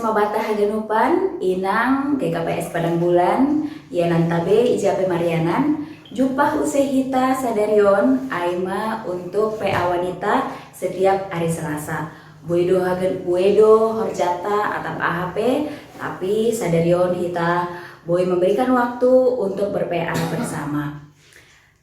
mabata haganupan inang GKPS Padang Bulan yanan tabe ijabe Marianan jupah usehita sadarion aima untuk PA wanita setiap hari Selasa. Buedo horjata atau AHP tapi sadarion hita boy memberikan waktu untuk ber-PA bersama.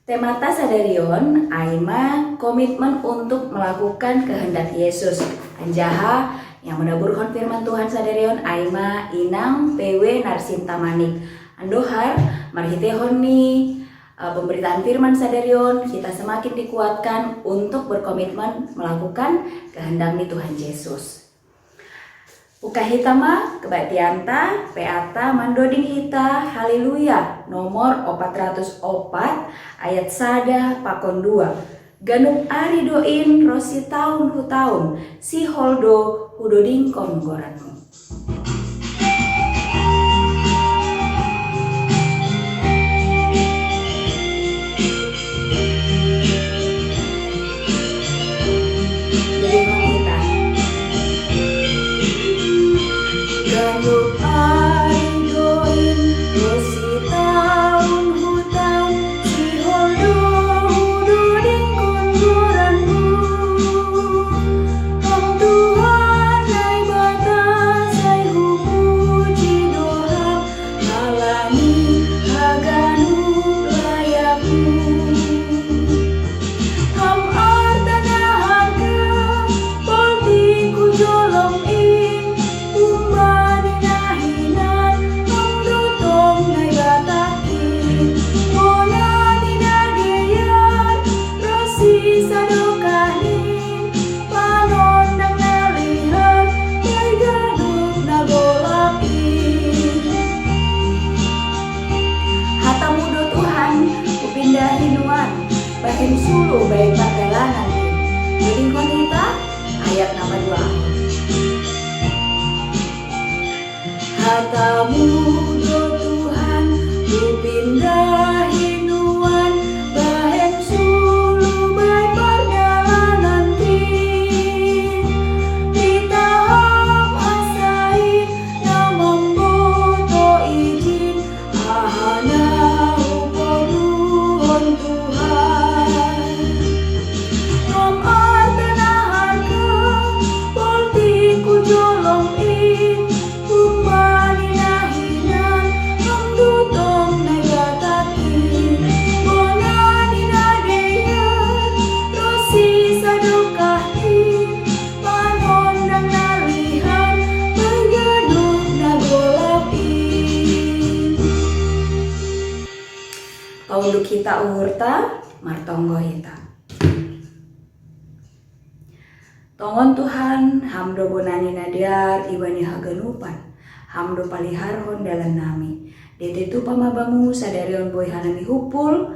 Temata sadarion aima komitmen untuk melakukan kehendak Yesus. Anjaha yang menaburkan firman Tuhan sadarion aima inang PW Narsinta Manik. Andohar marhitehon ni pemberitaan firman sadarion kita semakin dikuatkan untuk berkomitmen melakukan kehendak Tuhan Yesus. Uka hitama kebatianta peata mandoding hita haleluya nomor 404 ayat sada pakon 2 ganup ari doin rosi taun hutaun si holdo hudoding kon goranmu. Bahim sulu baik perjalanan Jading konita ayat nama 2 Hatamu do Tuhan ku pindahi nuan Bahim sulu baik perjalanan kita asai namam boto izin ahana uporuhon Tuhan Pauluk kita uhurta martonggo hita. Tongon Tuhan hamdo bonani nadiar ibani haganupan hamdo paliharhon dalam nami detetu pamabamu sadarion boy hanami hupul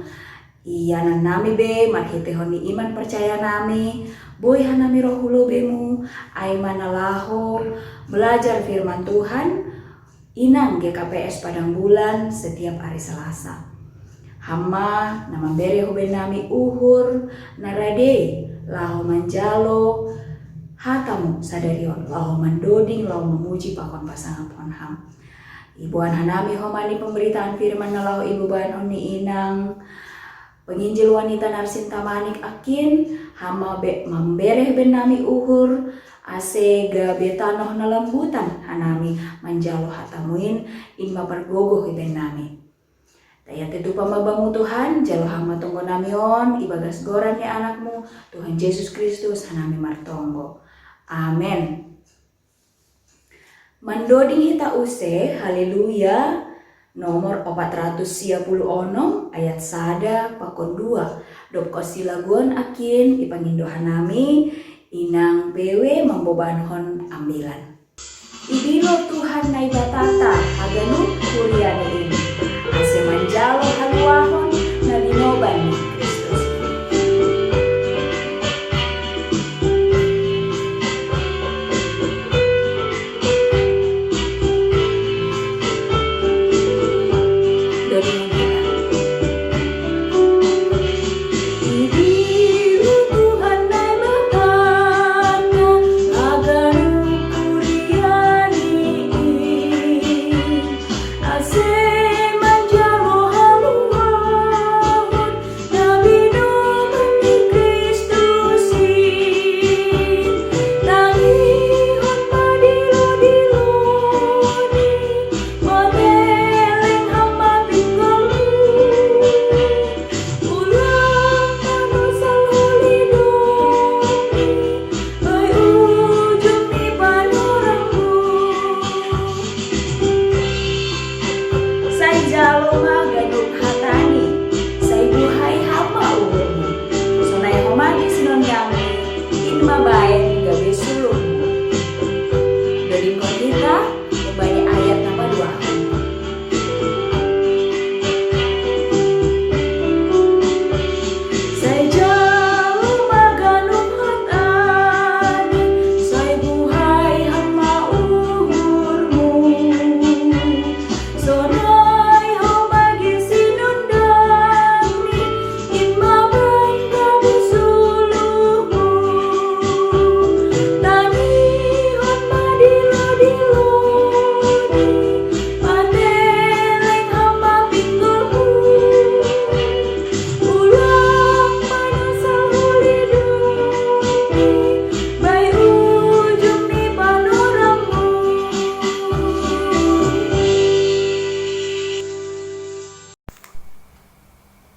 iyanan nami be marhitehon ni iman percaya nami boy hanami rohulo bemu aiman alaho belajar firman Tuhan inang GKPS Padang Bulan setiap hari Selasa. Hama nama bere hoben nami uhur narade laho manjalo hatamu sadarion laho mandoding laho memuji pakon pasangan pohon ham. Ibuan hanami homani pemberitaan firman laho ibu bahan honi inang penginjil wanita Narsinta Manik akin hama be membere ben nami uhur ase gabe tanoh nalambutan hanami manjalo hatamuin inma pergogoh ben nami. Daya tetu pamabamu Tuhan, jalo hama tonggo namion, ibagas goran ya anakmu, Tuhan Yesus Kristus hanami martonggo. Amen. Mandoding hita use, haleluya, nomor 436 ayat sada pakon 2. Dop kosilagon akin ipangindohan nami, inang bewe membobanhon ambilan. Ibilo Tuhan na ibatata, haganut kuriane ini. Ase manjalo haluahon na dinoban ni Kristus. Ibilo Tuhan na ibatata, haganut kuriane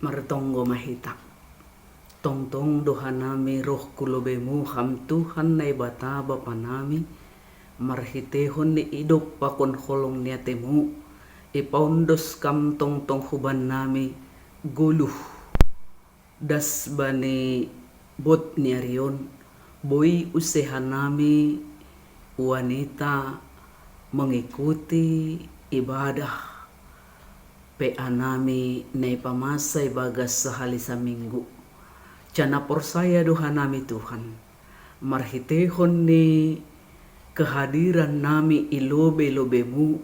martonggo mahita. Tongtong dohanami roh kulobemu ham Tuhan na ibata bapa nami marhitehon ni idop pakon holong niatemu ipaundos kam tongtong huban nami guluh das bani bot niarion boy usehan nami wanita mengikuti ibadah PA nami na ipamasay bagas sa halisa minggu. Cana porsaya doha nami Tuhan. Marhitehon ni kehadiran nami ilobe-lobemu.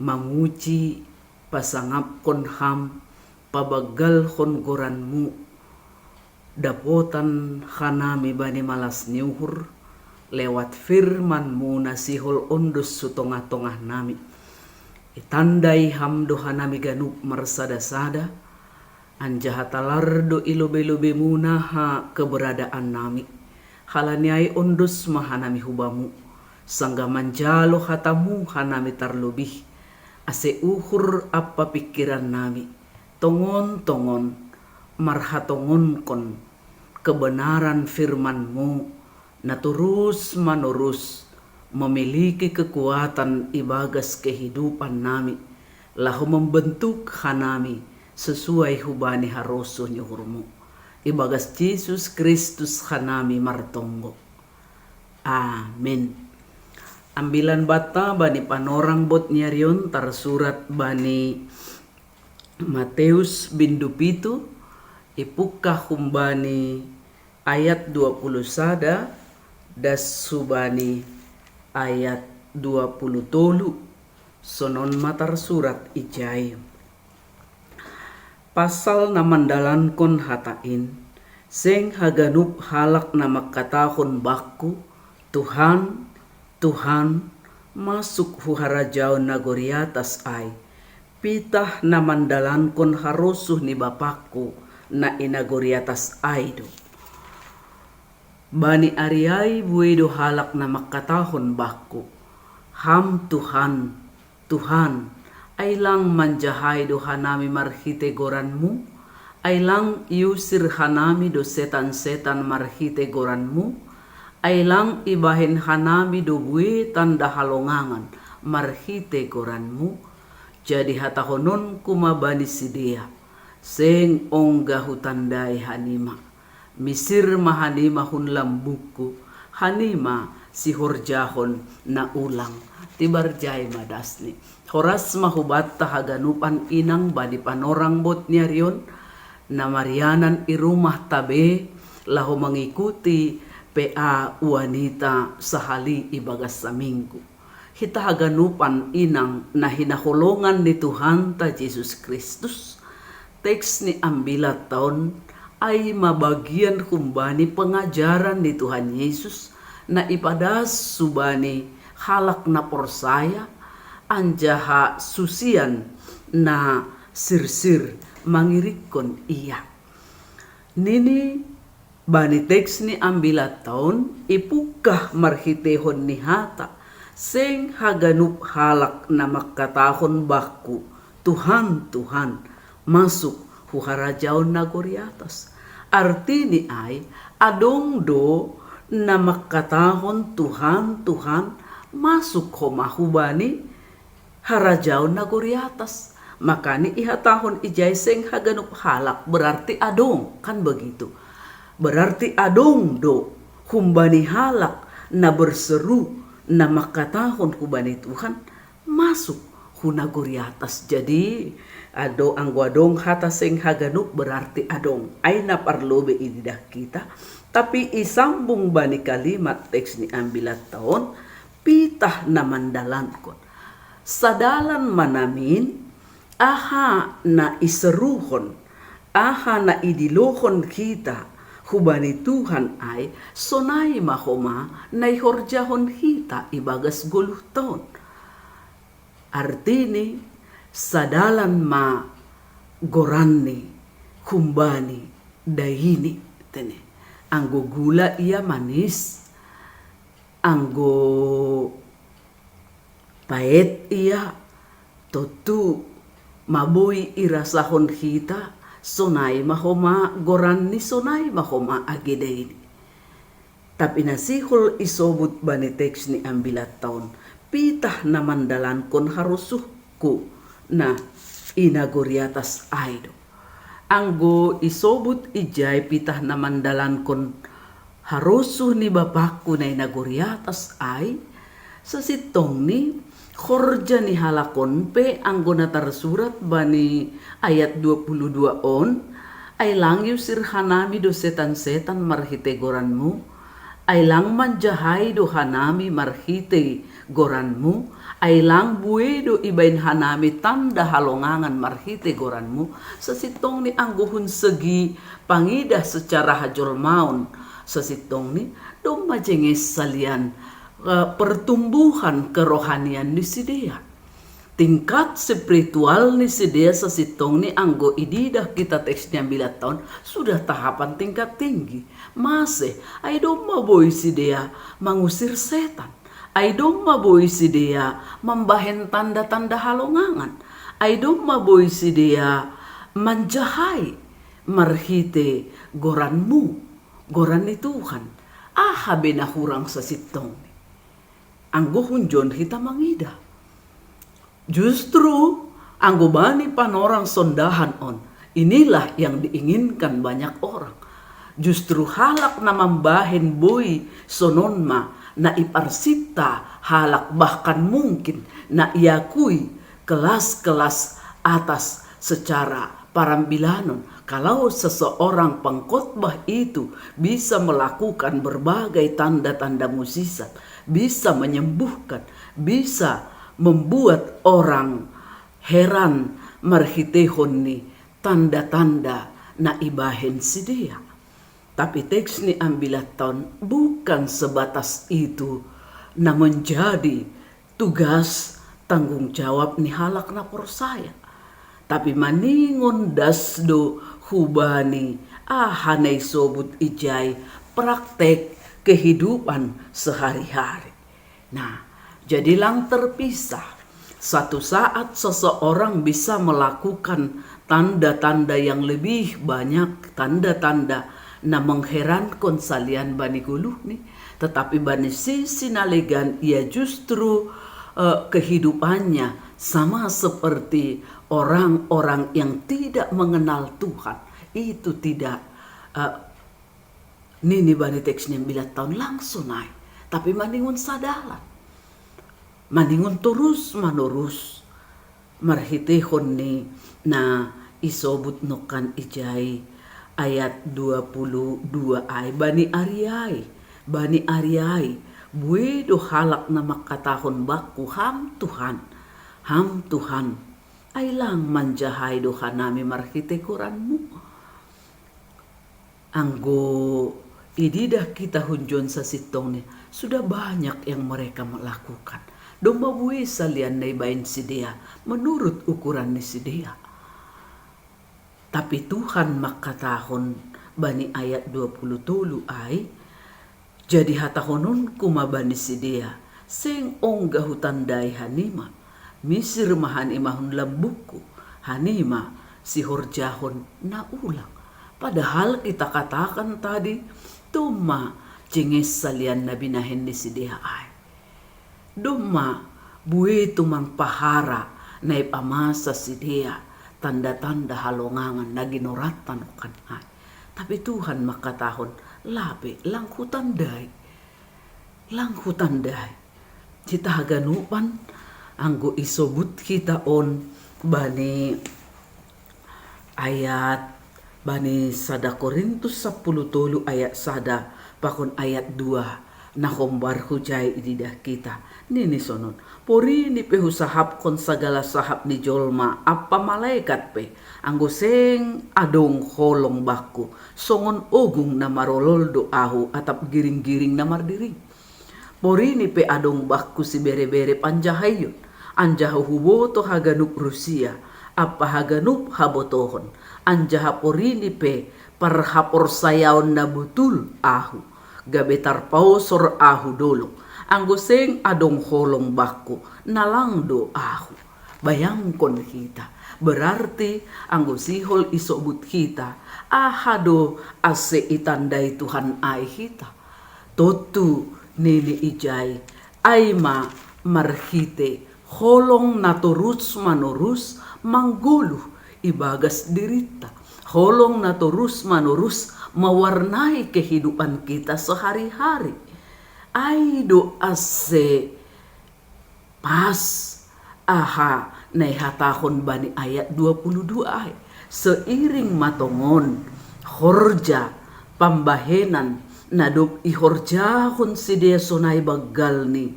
Manguji pasangap kon ham. Pabagal kon goranmu. Dapotan hanami bani malas niuhur. Lewat firmanmu nasihol ondos sutongah-tongah nami. Itandai ham doha nami ganup marsada-sada. Anjahatalardo ilobe-lobe munaha keberadaan nami. Halaniai ondos mahanami hubamu. Sangga manjalo hatamu hanami tarlobih. Ase uhur apa pikiran nami. Tongon-tongon marhatongon kon. Kebenaran firmanmu. Na terus menerus memiliki kekuatan ibagas kehidupan nami. Lahu membentuk hanami. Sesuai hubani haroso nyuhurmu. Ibagas Yesus Kristus hanami martonggo. Amin. Ambilan bata bani panorang bot nyarion tarsurat bani Mateus bindu pitu. Ipukah humbani ayat 20 sada. Das subani ayat 20 tolu. Sonon matar surat ijay. Pasal na mandalan kon hatain, seng haganup halak na makatahon bakku, Tuhan, Tuhan, masuk huharajaw na goriatas ay, pitah na mandalan kon harusuh ni bapakku na inagoriatas ay do. Bani ariay buedo halak na makatahon bakku, ham Tuhan, Tuhan, ailang manjahay do hanami marhite goranmu, ailang iusir hanami do setan-setan marhite goranmu, ailang ibahin hanami do buetan dahalongangan marhite goranmu, jadi hatahonon kumabani sidia, seng ongga hutandai hanima, misir mahanima hun lambuku, hanima si horjahon na ulang, tibarjay madasni. Horas mahubat tahaganupan inang badi panorang bot nyarion na marianan irumah tabe lahu mengikuti PA wanita sahali ibagas sa minggu. Hitahaganupan inang na hinaholongan ni Tuhan ta Jesus Kristus. Teks ni ambilat taon ay mabagian kumbani pengajaran ni Tuhan Yesus na ipadas subani halak na porsaya anjaha susian na sirsir mangirikon iya. Nini bani teks ni ambilat taon ipukah marhitehon ni hata seng haganup halak na makatahon bakku Tuhan Tuhan masuk huharajaw na goriatas. Artini ay adong do na makatahon Tuhan Tuhan masuk homahubani harajaw na goriatas. Makani ihatahon ijay seng haganup halak berarti adong kan begitu. Berarti adong do humbani halak na berseru na makatahon hubani Tuhan masuk huna goriatas. Jadi ado angguadong hata seng haganup berarti adong. Ay naparlobe ididah kita. Tapi isambung bani kalimat teks ni ambilat taon pitah na mandalan kon. Sadalan manamin, aha na iseruhon, aha na idilohon kita, hubani Tuhan ay, sonay mahoma na ihorjahon kita ibagas 10 taon. Artini, sadalan ma gorani, kumbani, dayini, tene. Anggo gula iya manis, anggo paet iya totu maboy irasahon kita sonay mahoma goran ni sonay mahoma agede ini. Tapi nasihol isobut bani teks ni ambilat taon, pitah na mandalan kon harusuhku na inagoriatas aido. Anggo isobut ijay pitah na mandalan kon harusuh ni bapakku na inagoriatas ay, sa sitong ni khorja ni halakon pe anggo na tersurat bani ayat 22 on, ay lang yusir hanami do setan-setan marhite goranmu, ay lang manjahay do hanami marhite goranmu, ay lang buwe do ibain hanami tanda halongangan marhite goranmu, sa sitong ni anggohun segi pangidah secara hajol maun, sa sitong ni do majengis salian pertumbuhan kerohanian ni si dia. Tingkat spiritual ni si dia sa sitong ni anggo ididah kita teksnya bilat tahun sudah tahapan tingkat tinggi. Masih ay dong maboy si dia mengusir setan. Ay dong maboy si dia membahen tanda-tanda halongangan. Ay dong maboy si dia manjahay marhite goranmu, goran ni Tuhan. Habe na hurang sa sitong ni. Anggo hunjon kita mangida. Justru anggo bani panorang sondahan on. Inilah yang diinginkan banyak orang. Justru halak na mambahen boy sononma na iparsipta halak bahkan mungkin na iakui kelas-kelas atas secara parambilanon. Kalau seseorang pengkhotbah itu bisa melakukan berbagai tanda-tanda mukjizat, bisa menyembuhkan, bisa membuat orang heran marhitehon ni tanda-tanda na ibahen si dia. Tapi teks ni ambilat tahun bukan sebatas itu na menjadi tugas tanggung jawab ni halak na persaya. Tapi maningon dasdo hubani hanay sobut ijay praktek kehidupan sehari-hari. Nah, jadilah terpisah. Satu saat seseorang bisa melakukan tanda-tanda yang lebih banyak, tanda-tanda na mengherankan salian bani guluh nih. Tetapi bani sisi nalegan ia justru kehidupannya sama seperti orang-orang yang tidak mengenal Tuhan. Itu tidak nini bani teksnya bila tahun langsung naik. Tapi maningun sadalan. Maningun terus manurus. Marhitehon ni na isobut nukan ijay ayat 22 ay. Bani Ariay. Buedo halak na makatahon baku ham Tuhan. Ay lang manjahay do hanami marhite kuranmu. Anggo ididah kita hunjon sa sitong ni sudah banyak yang mereka melakukan. Domba buwi salian na ibain si dia menurut ukuran ni si dia. Tapi Tuhan makatahon bani ayat 20 ay jadi hatahonon kumabani si dia seng ongga hutandai hanima misir mahan imahun lambuku hanima si horjahon na ulang. Padahal kita katakan tadi tuma jenges salian na binahen ni si dia ay. Duma buwe tumang pahara na ipamasa si dia tanda-tanda halongangan na ginoratan kan ay. Tapi Tuhan makatahon labi lang hutandai. Kita haganupan anggo isobut kita on bani ayat bani sada Korintus 10 ayat sada pakon ayat 2 na hombar hujay ididah kita. Nini sonon pori ni pehu sahab kon sagala sahab ni jolma apa malaikat pe anggo seng adong holong baku songon ogung na marolol do ahu atap giring-giring na mardiring. Pori ni pe adong baku si bere-bere panjahayun anjaha hubo to haganup Rusia apa haganup habotohon anjaha pori ni pe parhapor sayaon na butul ahu gabetar pausor ahu dolo anggo seng adong holong baku nalang do ahu. Bayangkon kita Berarti anggo sihol isobut kita, ahado ase itandai Tuhan ai kita. Totu nini ijai, aima marhite, holong naturus manurus, mangguluh ibagas dirita. Holong naturus manurus, mewarnai kehidupan kita sehari-hari. Aido ase pas aha nay hatahon bani ayat 22 ay. Seiring matongon horja pambahenan nadop ihorjahon si dia sonay bagal ni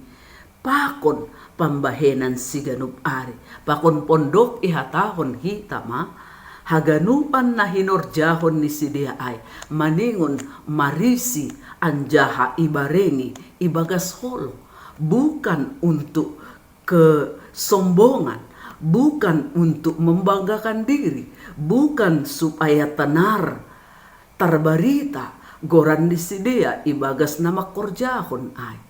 pakon pambahenan si ganup ari. Pakon pondok ihatahon hitama haganupan na hinorjahon ni si dia ay maningon marisi anjaha ibarengi ibagas holo, bukan untuk kesombongan, bukan untuk membanggakan diri, bukan supaya tenar terbarita goran di sidea ibagas nama korjahon ay.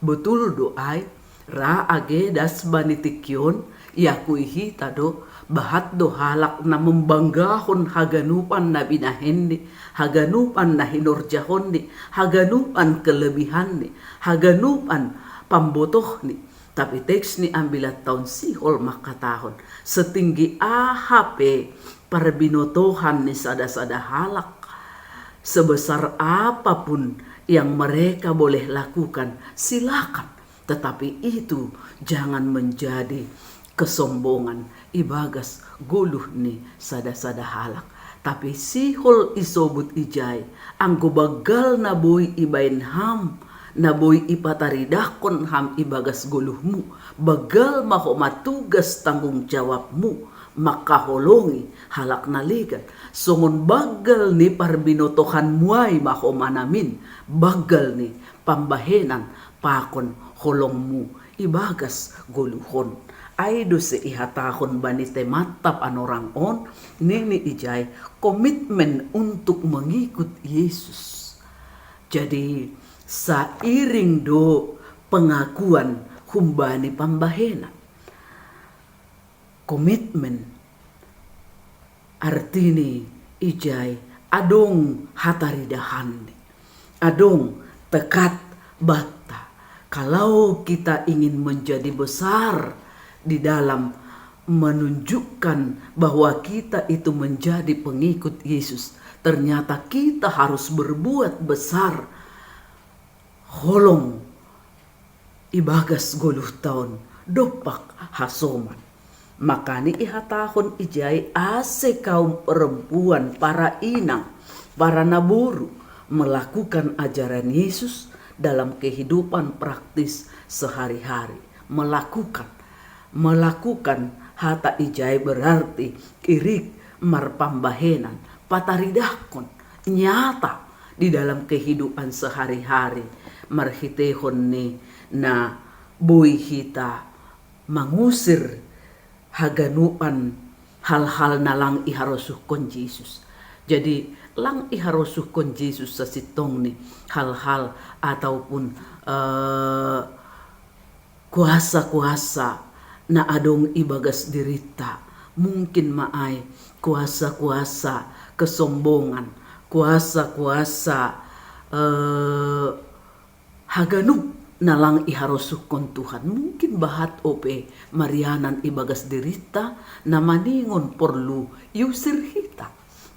Betul doai ra agedas banitikyon yakui hita do bahat do halak na membanggahon haganupan na binahendi, haganupan na hinorjahon ni, haganupan kelebihan ni, haganupan pambotoh ni. Tapi teks ni ambilat tahun sihol makatahon setinggi AHP perbinotohan ni sada-sada halak. Sebesar apapun yang mereka boleh lakukan silakan, tetapi itu jangan menjadi kesombongan ibagas guluh ni sada-sada halak. Tapi sihol isobut ijai anggo bagal na boy ibain ham, na boy ipataridakon ham ibagas guluhmu, bagal maho matugas tanggung jawabmu, makaholongi halak naligan. Songon bagal ni parbinotohan muay maho manamin, bagal ni pambahenan pakon holongmu ibagas guluhon. Aido se ihatahon bani tematap anorang on nini ijay komitmen untuk mengikut Yesus. Jadi sairing do pengakuan humbani pambahenan, komitmen artini ijay adong hataridahan, adong tekat bata. Kalau kita ingin menjadi besar di dalam menunjukkan bahwa kita itu menjadi pengikut Yesus, ternyata kita harus berbuat besar. Holong ibagas guluh tahun dopak hasoman. Makani ihatahon ijai ase kaum perempuan, para inang, para naburu melakukan ajaran Yesus dalam kehidupan praktis sehari-hari. Melakukan hata ijai berarti kirik marpambahenan pataridakon nyata di dalam kehidupan sehari-hari. Marhitehon ni na boy hita mangusir haganuan hal-hal na lang iharosukon Yesus. Jadi lang iharosukon Yesus sa sitong ni hal-hal ataupun kuasa-kuasa na adong ibagas dirita. Mungkin maay kuasa-kuasa kesombongan, kuasa-kuasa haganup na lang iharosukon Tuhan. Mungkin bahat ope marianan ibagas dirita na maningon porlu yusir hita.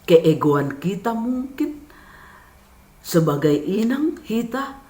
Keegoan kita mungkin sebagai inang hita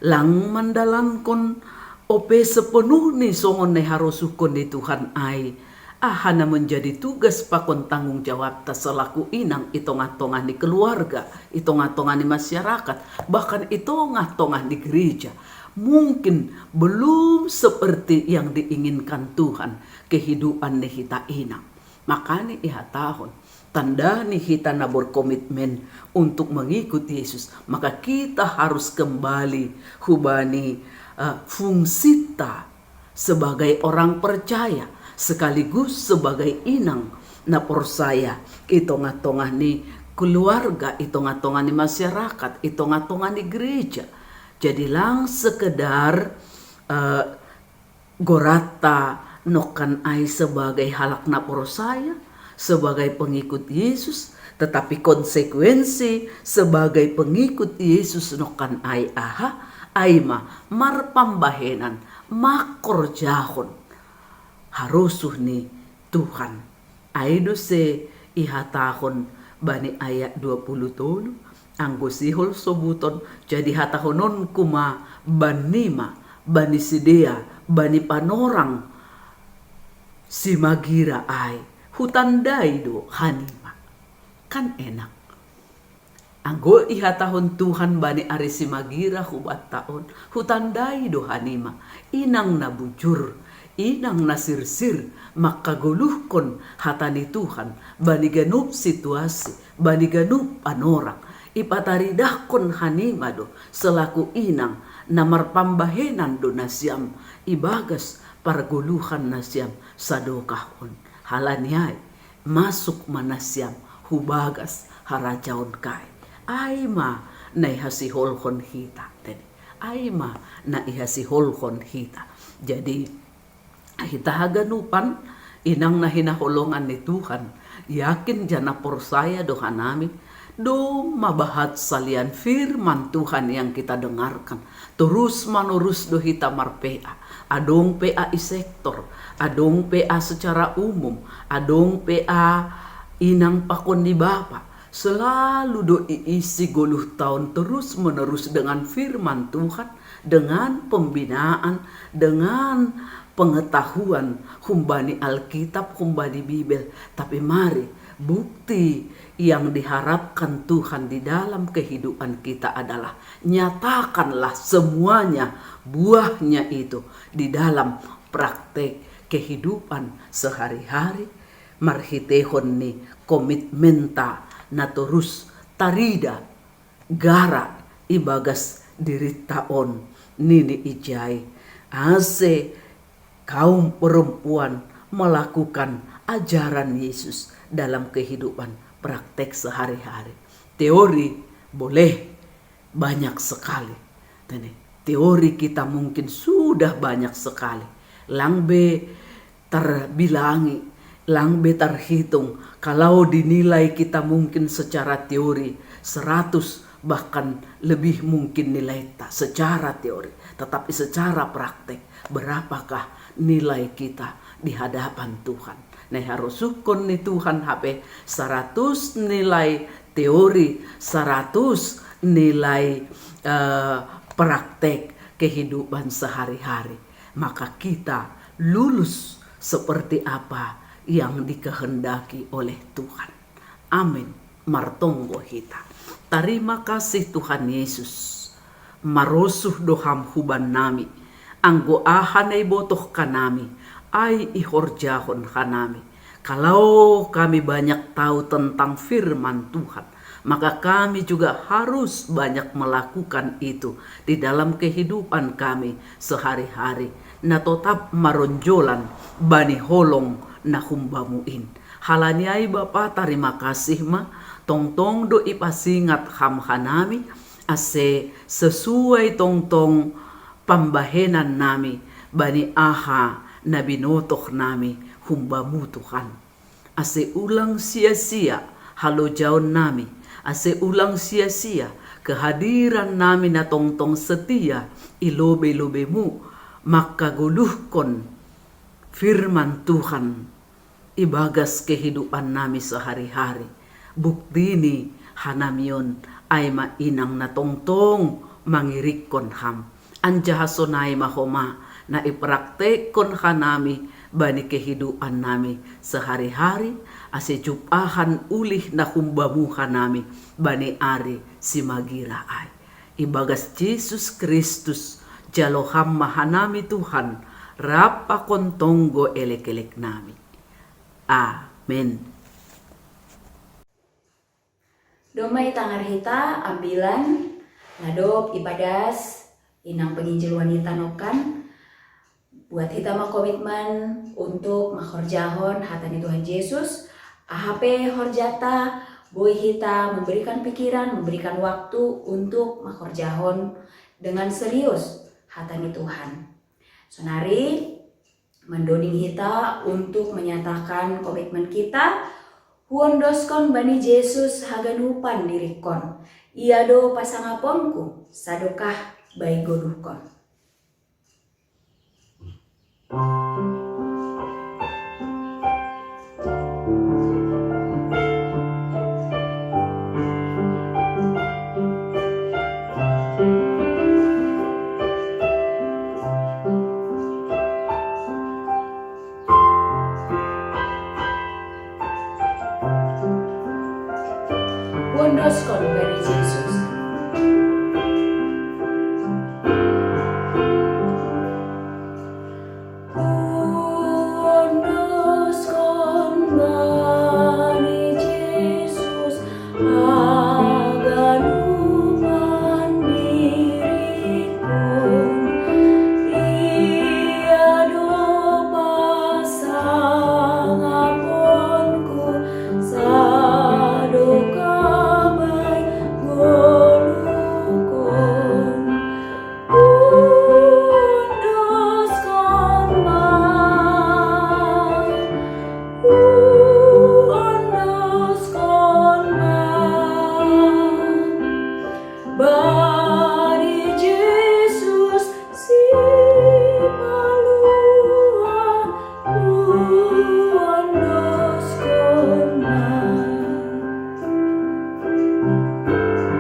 lang mandalankon ope sepenuh ni songon ne harosukon ni Tuhan ay ahana menjadi tugas pakon tanggung jawab ta selaku inang itonga-tonga di keluarga, itonga-tonga di masyarakat, bahkan itonga-tonga di gereja. Mungkin belum seperti yang diinginkan Tuhan kehidupan ni hita inang. Makanya ihatahon tanda ni hita na berkomitmen untuk mengikuti Yesus, maka kita harus kembali hubani fungsita sebagai orang percaya sekaligus sebagai inang na persaya itonga-tonga ni keluarga, itonga-tonga ni masyarakat, itonga-tonga ni gereja. Jadi lang sekedar gorata nokan ai sebagai halak na percaya, sebagai pengikut Yesus, tetapi konsekuensi sebagai pengikut Yesus nokan ai ai marpambahenan makorjahon harusuh ni Tuhan. Aido se ihatahon bani ayat 20 anggo sihol sobuton jadi hatahonon kuma banima bani sidea bani panorang si magira ai hutandai do hanima kan enak. Anggo ihatahon Tuhan bani ari si magira hubat taon hutandai do hanima inang na bujur inang nasirsir makaguluhkon hatani Tuhan bani ganup situasi bani ganup panorang ipataridahkon hanima do selaku inang namar pambahenan do nasyam ibagas parguluhan nasyam sadokahon halaniai masuk manasyam hubagas harajaon kai aima na ihasiholkon hita aima na ihasiholkon hita. Jadi kita haganupan inang na hinaholongan ni Tuhan yakin jana persaya doha nami do mabahat salian firman Tuhan yang kita dengarkan terus menerus do hita marpea adong PA i sektor adong PA secara umum adong PA inang pakon di Bapa selalu do iisi 10 tahun terus menerus dengan firman Tuhan dengan pembinaan dengan pengetahuan humbani Alkitab, humbani Bibel. Tapi mari bukti yang diharapkan Tuhan di dalam kehidupan kita adalah nyatakanlah semuanya buahnya itu di dalam praktek kehidupan sehari-hari. Marhitehon ni komitmenta na terus tarida gara ibagas diri taon nini ijai ase kaum perempuan melakukan ajaran Yesus dalam kehidupan praktek sehari-hari. Teori boleh banyak sekali. Teori kita mungkin sudah banyak sekali. Langbe terbilangi, langbe terhitung. Kalau dinilai kita mungkin secara teori 100 bahkan lebih mungkin nilai tak secara teori. Tetapi secara praktek berapakah nilai kita di hadapan Tuhan. Nah harus sukun nih Tuhan HP 100 nilai teori 100 nilai praktek kehidupan sehari-hari. Maka kita lulus seperti apa yang dikehendaki oleh Tuhan. Amin. Martonggo hita. Terima kasih Tuhan Yesus. Marosuh doham huban nami. Anggo ahanay botoh kanami ay ihorjahon kanami. Kalau kami banyak tahu tentang firman Tuhan, maka kami juga harus banyak melakukan itu di dalam kehidupan kami sehari-hari. Na tetap maronjolan bani holong na humbamuin. Halaniai Bapa terima kasih tong-tong do ipasingat ham hanami ase sesuai tong-tong pambahenan nami bani aha na binotok nami humbamu Tuhan. Ase ulang sia-sia halo jaon nami, ase ulang sia-sia kehadiran nami na tong-tong setia ilobe-lobemu makaguluhkon firman Tuhan ibagas kehidupan nami sehari-hari. Bukti ni hanamion ay mainang na tong-tong mangirikon ham. Anjahasonay mahoma na ipraktekon hanami bani kehidupan nami sehari-hari ase jupahan ulih na humbamu hanami bani ari si magira ay. Ibagas Jesus Kristus jaloham mahanami Tuhan rapa kontonggo elek-elek nami. Amin. Domai tangar hita ambilan ladop ibadas inang penginjil wanita nokan buat hita komitmen untuk mahorjahon hatani Tuhan Yesus AHP horjata boy hita memberikan pikiran memberikan waktu untuk mahorjahon dengan serius hatani Tuhan. Sonari mendoding kita untuk menyatakan komitmen kita huondoskon bani Yesus haganupan dirikon. Iado pasangaponku sadokah bai goduhkon. Huondoskon bani Yesus.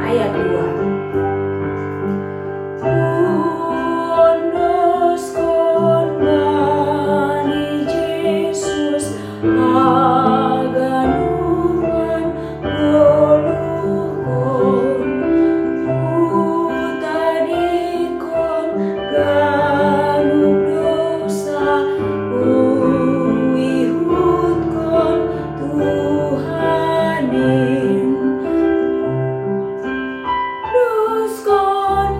Ayat 2. Huondoskon bani Yesus haganupan goluhkon. Utadikon ganup dosa uihutkon Tuhanin. Huondoskon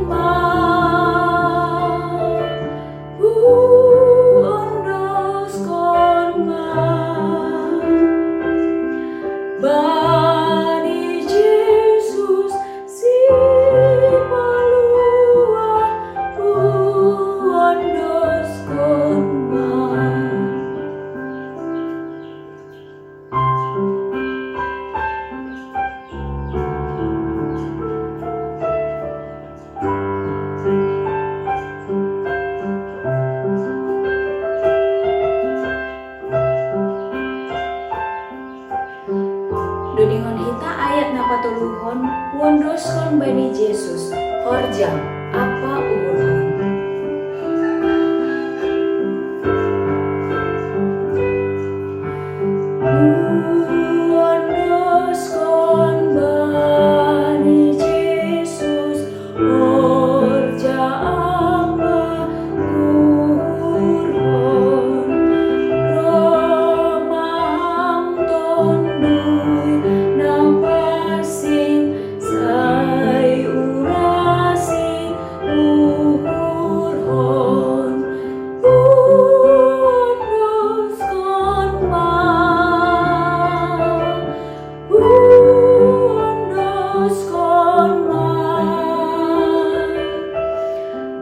bani Yesus si palua huondoskon. Dodingon hita ayat napatuluhon huondoskon bani Yesus horjang apa umurhon. Huondoskon bani Yesus horja apa umurhon. Romaham tondui nampasing sai urasi uhurhon. Huondoskon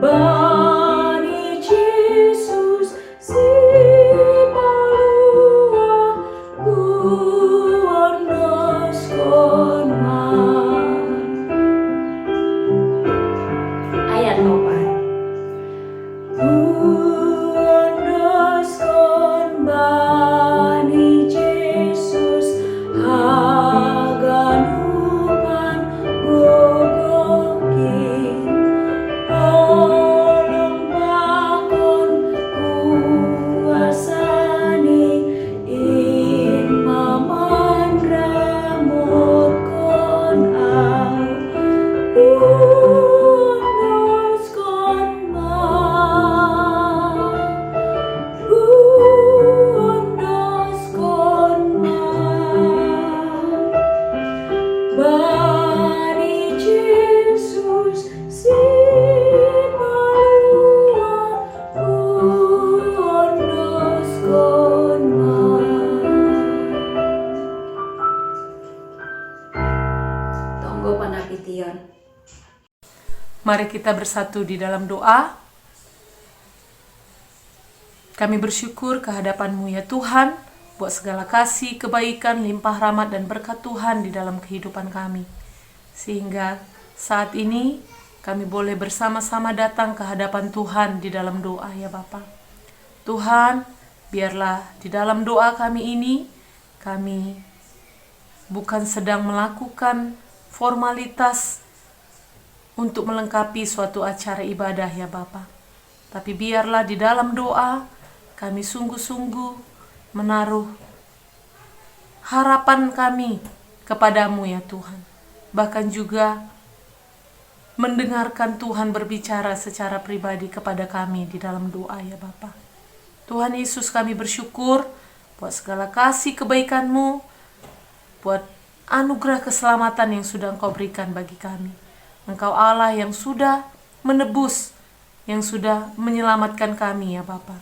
bani Yesus si palua huondoskon. Ayat 4. Huondoskon bani Yesus haganupan gogokin. Olong pakon kuasani in maman ramotkon au. Huondoskon bani Yesus si palua huondoskon. Tonggo panapitian. Mari kita bersatu di dalam doa. Kami bersyukur kehadapan-Mu ya Tuhan, buat segala kasih, kebaikan, limpah rahmat dan berkat Tuhan di dalam kehidupan kami. Sehingga saat ini kami boleh bersama-sama datang ke hadapan Tuhan di dalam doa ya Bapa. Tuhan, biarlah di dalam doa kami ini, kami bukan sedang melakukan formalitas untuk melengkapi suatu acara ibadah ya Bapa. Tapi biarlah di dalam doa kami sungguh-sungguh menaruh harapan kami kepadamu ya Tuhan. Bahkan juga mendengarkan Tuhan berbicara secara pribadi kepada kami di dalam doa ya Bapa. Tuhan Yesus, kami bersyukur buat segala kasih kebaikan-Mu, buat anugerah keselamatan yang sudah Engkau berikan bagi kami. Engkau Allah yang sudah menebus, yang sudah menyelamatkan kami ya Bapa.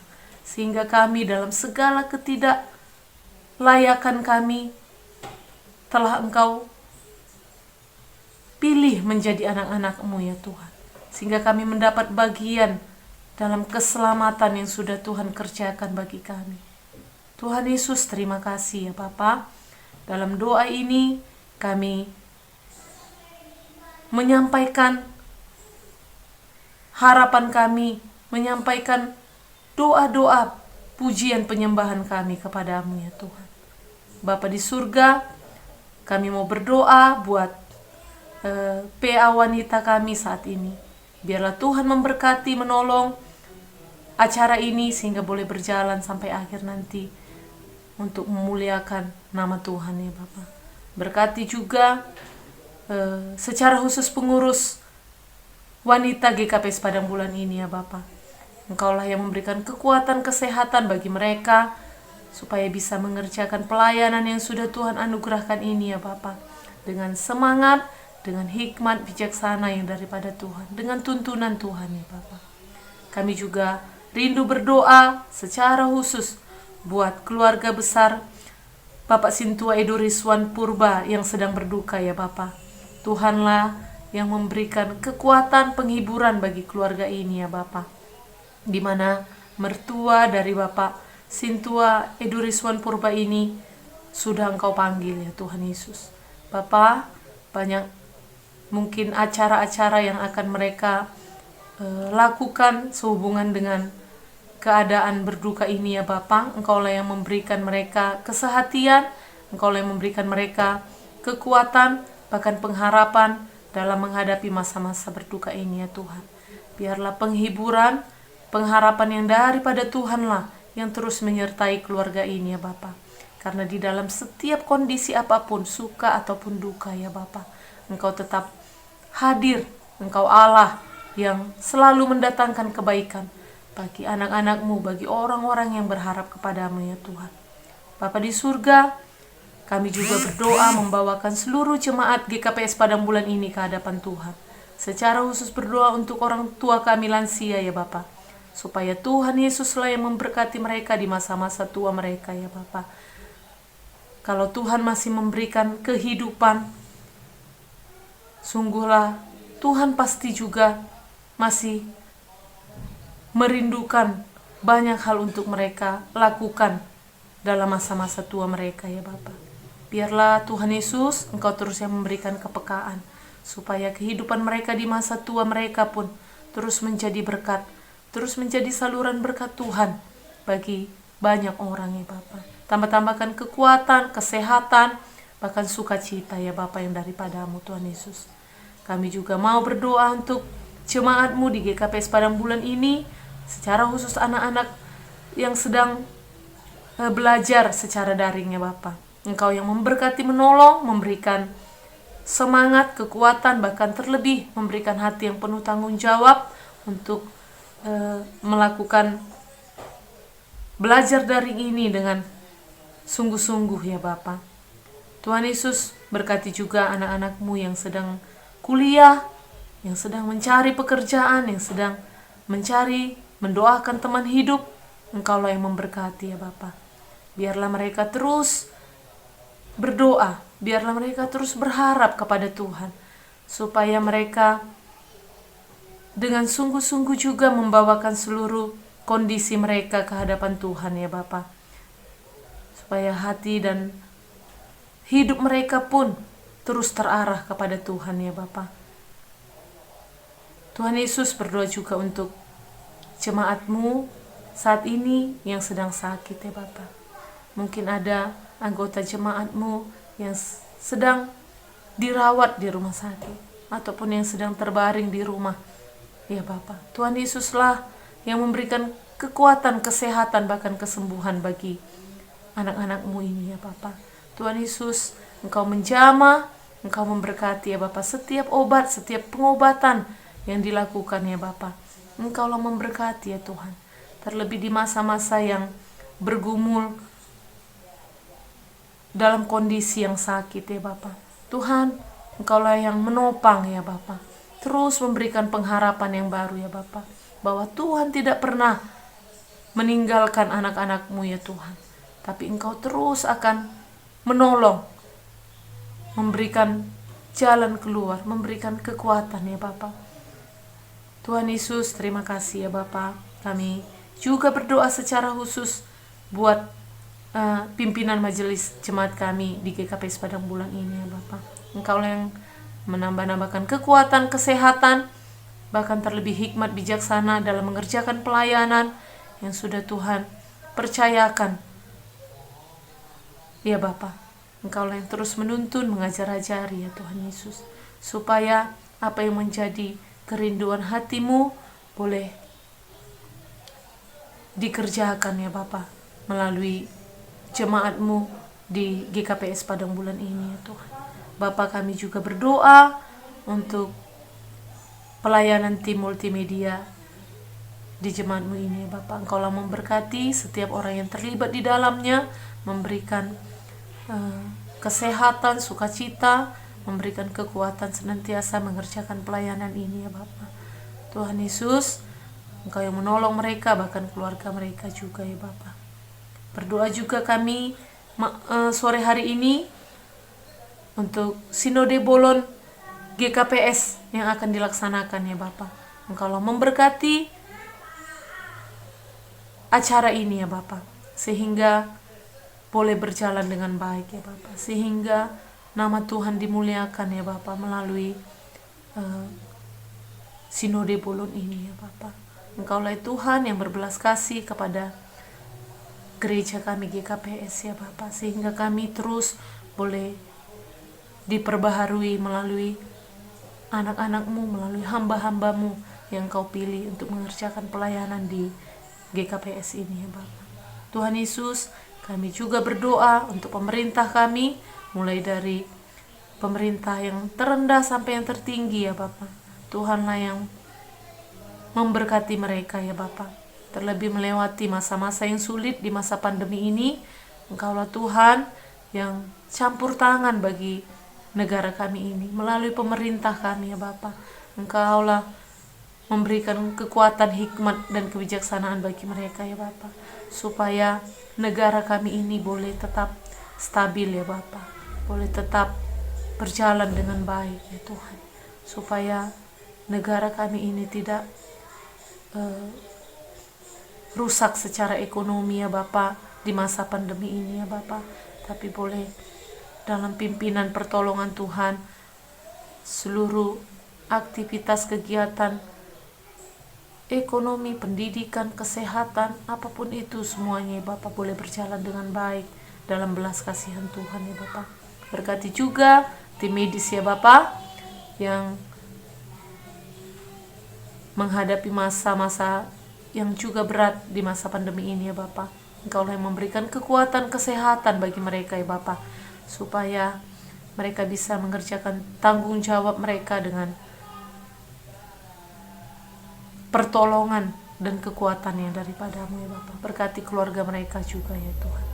Sehingga kami dalam segala ketidaklayakan kami telah Engkau pilih menjadi anak-anak-Mu ya Tuhan. Sehingga kami mendapat bagian dalam keselamatan yang sudah Tuhan kerjakan bagi kami. Tuhan Yesus, terima kasih ya Bapa. Dalam doa ini kami menyampaikan harapan kami, menyampaikan doa-doa pujian penyembahan kami kepadamu ya Tuhan. Bapa di surga, kami mau berdoa buat PA wanita kami saat ini. Biarlah Tuhan memberkati, menolong acara ini sehingga boleh berjalan sampai akhir nanti untuk memuliakan nama Tuhan ya Bapa. Berkati juga secara khusus pengurus wanita GKP Padang Bulan ini ya Bapa. Engkaulah yang memberikan kekuatan kesehatan bagi mereka supaya bisa mengerjakan pelayanan yang sudah Tuhan anugerahkan ini ya Bapa. Dengan semangat, dengan hikmat bijaksana yang daripada Tuhan, dengan tuntunan Tuhan ya Bapa. Kami juga rindu berdoa secara khusus buat keluarga besar Bapak Sintua Edo Rizwan Purba yang sedang berduka ya Bapa. Tuhanlah yang memberikan kekuatan penghiburan bagi keluarga ini ya Bapa. Di mana mertua dari Bapak Sintua Edo Rizwan Purba ini sudah Engkau panggil ya Tuhan Yesus. Bapa, banyak mungkin acara-acara yang akan mereka lakukan sehubungan dengan keadaan berduka ini ya Bapa. Engkaulah yang memberikan mereka kesehatian, Engkaulah yang memberikan mereka kekuatan, bahkan pengharapan dalam menghadapi masa-masa berduka ini ya Tuhan. Biarlah penghiburan, pengharapan yang daripada Tuhanlah yang terus menyertai keluarga ini ya Bapa. Karena di dalam setiap kondisi apapun, suka ataupun duka ya Bapa, Engkau tetap hadir. Engkau Allah yang selalu mendatangkan kebaikan bagi anak-anak-Mu, bagi orang-orang yang berharap kepadamu ya Tuhan. Bapa di surga, kami juga berdoa membawakan seluruh jemaat GKPS Padang Bulan ini ke hadapan Tuhan. Secara khusus berdoa untuk orang tua kami lansia ya Bapa, supaya Tuhan Yesuslah yang memberkati mereka di masa-masa tua mereka ya Bapa. Kalau Tuhan masih memberikan kehidupan, sungguhlah Tuhan pasti juga masih merindukan banyak hal untuk mereka lakukan dalam masa-masa tua mereka ya Bapa. Biarlah Tuhan Yesus Engkau terus yang memberikan kepekaan, supaya kehidupan mereka di masa tua mereka pun terus menjadi berkat, terus menjadi saluran berkat Tuhan bagi banyak orang ya Bapa. Tambah-tambahkan kekuatan, kesehatan, bahkan sukacita ya Bapa yang daripada-Mu Tuhan Yesus. Kami juga mau berdoa untuk jemaat-Mu di GKPS Padang Bulan ini, secara khusus anak-anak yang sedang belajar secara daring ya Bapa. Engkau yang memberkati, menolong, memberikan semangat, kekuatan, bahkan terlebih memberikan hati yang penuh tanggung jawab untuk melakukan belajar daring ini dengan sungguh-sungguh ya Bapa. Tuhan Yesus, berkati juga anak-anak-Mu yang sedang kuliah, yang sedang mencari pekerjaan, yang sedang mencari, mendoakan teman hidup. Engkaulah yang memberkati ya Bapa. Biarlah mereka terus berdoa, biarlah mereka terus berharap kepada Tuhan, supaya mereka dengan sungguh-sungguh juga membawakan seluruh kondisi mereka ke hadapan Tuhan ya Bapa. Supaya hati dan hidup mereka pun terus terarah kepada Tuhan ya Bapa. Tuhan Yesus, berdoa juga untuk jemaat-Mu saat ini yang sedang sakit ya Bapa. Mungkin ada anggota jemaat-Mu yang sedang dirawat di rumah sakit, ataupun yang sedang terbaring di rumah ya Bapa. Tuhan Yesuslah yang memberikan kekuatan, kesehatan, bahkan kesembuhan bagi anak-anak-Mu ini ya Bapa. Tuhan Yesus, Engkau menjamah, Engkau memberkati ya Bapa setiap obat, setiap pengobatan yang dilakukan ya Bapa. Engkaulah memberkati ya Tuhan. Terlebih di masa-masa yang bergumul dalam kondisi yang sakit ya Bapa. Tuhan, Engkaulah yang menopang ya Bapa. Terus memberikan pengharapan yang baru ya Bapa. Bahwa Tuhan tidak pernah meninggalkan anak-anak-Mu ya Tuhan. Tapi Engkau terus akan menolong, memberikan jalan keluar, memberikan kekuatan ya Bapa. Tuhan Yesus, terima kasih ya Bapa. Kami juga berdoa secara khusus buat pimpinan majelis jemaat kami di GKPS Padang Bulan ini ya Bapa. Engkaulah yang menambah-nambahkan kekuatan, kesehatan, bahkan terlebih hikmat bijaksana dalam mengerjakan pelayanan yang sudah Tuhan percayakan ya Bapa. Engkaulah yang terus menuntun, mengajar-ajari ya Tuhan Yesus, supaya apa yang menjadi kerinduan hati-Mu boleh dikerjakan ya Bapa melalui jemaat-Mu di GKPS Padang Bulan ini ya Tuhan. Bapa, kami juga berdoa untuk pelayanan tim multimedia di jemaat-Mu ini ya Bapa. Engkaulah memberkati setiap orang yang terlibat di dalamnya, memberikan kesehatan, sukacita, memberikan kekuatan senantiasa mengerjakan pelayanan ini ya Bapa. Tuhan Yesus, Engkau yang menolong mereka, bahkan keluarga mereka juga ya Bapa. Berdoa juga kami sore hari ini untuk Sinode Bolon GKPS yang akan dilaksanakan ya Bapa. Engkaulah memberkati acara ini ya Bapa, sehingga boleh berjalan dengan baik ya Bapa, sehingga nama Tuhan dimuliakan ya Bapa melalui Sinode Bolon ini ya Bapa. Engkaulah Tuhan yang berbelas kasih kepada gereja kami GKPS ya Bapa, sehingga kami terus boleh diperbaharui melalui anak-anak-Mu, melalui hamba-hamba-Mu yang Kau pilih untuk mengerjakan pelayanan di GKPS ini ya Bapa. Tuhan Yesus, kami juga berdoa untuk pemerintah kami, mulai dari pemerintah yang terendah sampai yang tertinggi ya Bapa. Tuhanlah yang memberkati mereka ya Bapa. Terlebih melewati masa-masa yang sulit di masa pandemi ini, Engkaulah Tuhan yang campur tangan bagi negara kami ini melalui pemerintah kami ya Bapa. Engkaulah memberikan kekuatan, hikmat dan kebijaksanaan bagi mereka ya Bapa, supaya negara kami ini boleh tetap stabil ya Bapa, boleh tetap berjalan dengan baik ya Tuhan, supaya negara kami ini tidak rusak secara ekonomi ya Bapa di masa pandemi ini ya Bapa, tapi boleh dalam pimpinan pertolongan Tuhan seluruh aktivitas kegiatan ekonomi, pendidikan, kesehatan, apapun itu semuanya ya Bapa boleh berjalan dengan baik dalam belas kasihan Tuhan ya Bapa. Berkati juga tim medis ya Bapa yang menghadapi masa-masa yang juga berat di masa pandemi ini ya Bapa. Engkaulah yang memberikan kekuatan, kesehatan bagi mereka ya Bapa, supaya mereka bisa mengerjakan tanggung jawab mereka dengan pertolongan dan kekuatan yang daripada-Mu ya Bapa. Berkati keluarga mereka juga ya Tuhan.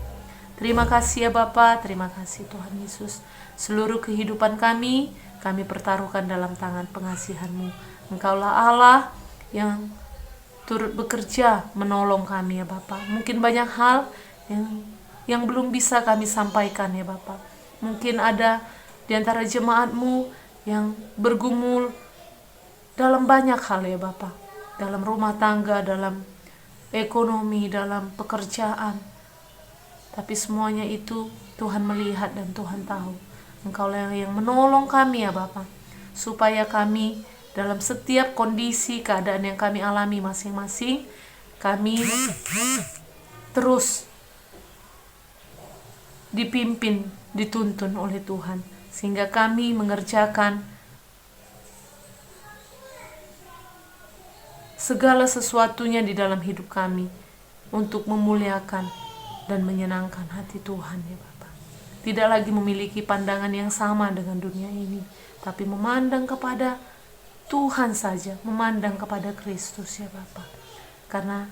Terima kasih ya Bapa, terima kasih Tuhan Yesus. Seluruh kehidupan kami pertaruhkan dalam tangan pengasihan-Mu. Engkaulah Allah yang turut bekerja menolong kami ya Bapa. Mungkin banyak hal yang belum bisa kami sampaikan ya Bapa. Mungkin ada di antara jemaat-Mu yang bergumul dalam banyak hal ya Bapa, dalam rumah tangga, dalam ekonomi, dalam pekerjaan. Tapi semuanya itu Tuhan melihat dan Tuhan tahu. Engkau yang menolong kami ya Bapa, supaya kami dalam setiap kondisi keadaan yang kami alami masing-masing, kami terus dipimpin, dituntun oleh Tuhan, sehingga kami mengerjakan segala sesuatunya di dalam hidup kami untuk memuliakan dan menyenangkan hati Tuhan ya Bapa. Tidak lagi memiliki pandangan yang sama dengan dunia ini, tapi memandang kepada Tuhan saja, memandang kepada Kristus ya Bapa. Karena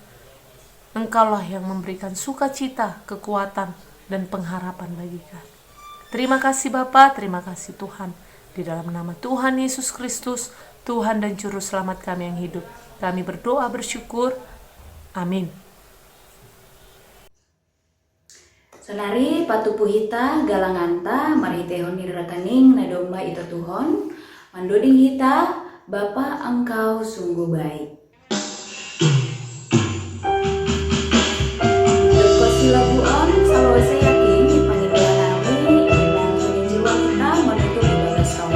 Engkaulah yang memberikan sukacita, kekuatan, dan pengharapan bagi kami. Terima kasih Bapa, terima kasih Tuhan. Di dalam nama Tuhan Yesus Kristus, Tuhan dan Juru Selamat kami yang hidup, kami berdoa bersyukur. Amin. Sonari patupuhita galanganta marihitehon nirataning na domba ito tuhon, mandoding hita, Bapa Engkau sungguh baik. Labuan Sulawesi yakin panggilan kami dan penjiwa kita menutup ibadah saum.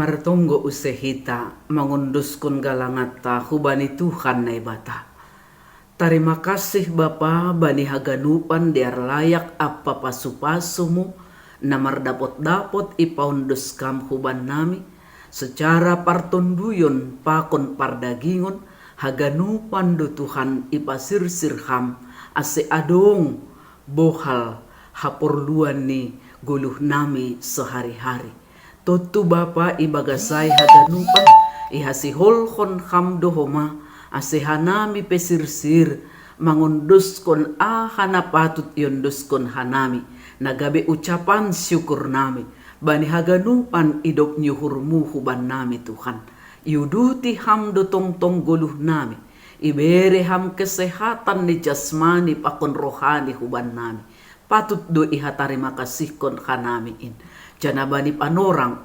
martonggo usehita mangunduskon galangat ta hubani Tuhan na ibata. Terima kasih Bapa bani haganupan diar layak apa pasu-pasumu na mardapot-dapot ipaundus kam huban nami secara partonduyon pakon pardagingon haganupan do Tuhan ipasirsir ham ase adong bohal haporluan ni guluh nami sehari-hari. Totu Bapa ibagasay haganupan ihasihol ham dohoma ase hanami pesirsir mangundus kon hanapatut yundus kon hanami nagabe ucapan syukur nami bani haganupan idop nyuhurmu huban nami Tuhan yuduti ham do tong guluh nami ibere ham kesehatan ni jasmani pakon rohani huban nami patut do ihatarima kasih kon hanami in jana bani panorang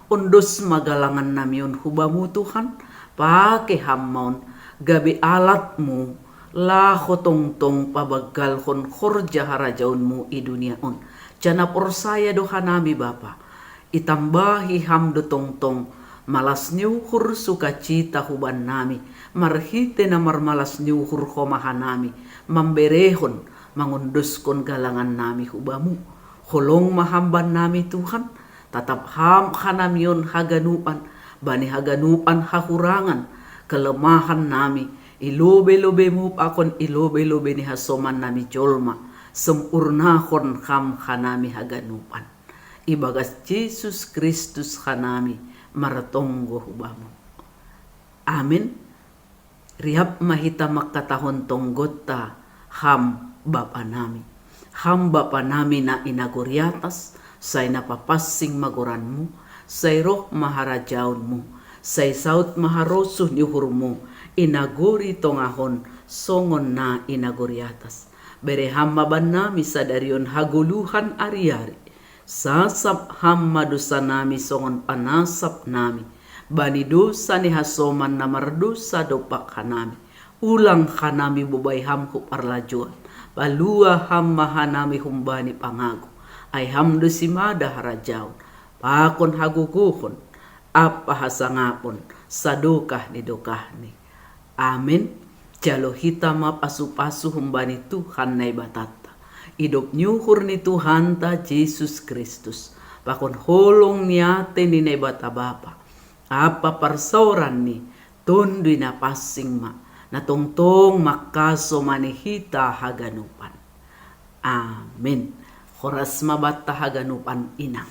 undus magalangan nami hubamu Tuhan pake hammaun gabi alatmu laho tong pabagal kon khorja harajaunmu i dunia jana porsaya doha nami Bapa itambahi ham do tong malas nyuhur sukacita huban nami marhite na marmalas nyuhur homahan nami mamberehon mangunduskon galangan nami hubamu holong mahamban nami Tuhan tatap ham hanamion haganupan bani haganupan hahurangan kelemahan nami ilobe-lobe mu pakon ilobe-lobe ni hasoman nami jolma sempurnahon ham hanami haganupan ibagas Yesus Kristus hanami maratonggo hubamu amin. Rihap mahita makatahon tonggota ham Bapa nami ham Bapa nami na inaguriatas say napapasing magoranmu say roh maharajaunmu say saut maharosuh nyuhurmu inaguri tongahon songon na inaguriatas bereham maban nami sadarion haguluhan ari-ari sasap ham madusa nami songon panasap nami bani dosa ni hasoman na mardosa dopak hanami ulang hanami bubay ham huparlajuan balua ham mahanami humbani pangago ay ham dosimada harajaon pakon haguguhon apa hasangapon sadokah ni dokah ni amin. Jalo hita mapasu-pasu humbani Tuhan na ibatata idop nyuhur ni Tuhan ta Yesus Kristus pakon holong niate ni naibata Bapa apa parsoran ni tundui na pasing ma na tongtong makaso manihita haganupan amin. Horas mabata haganupan inang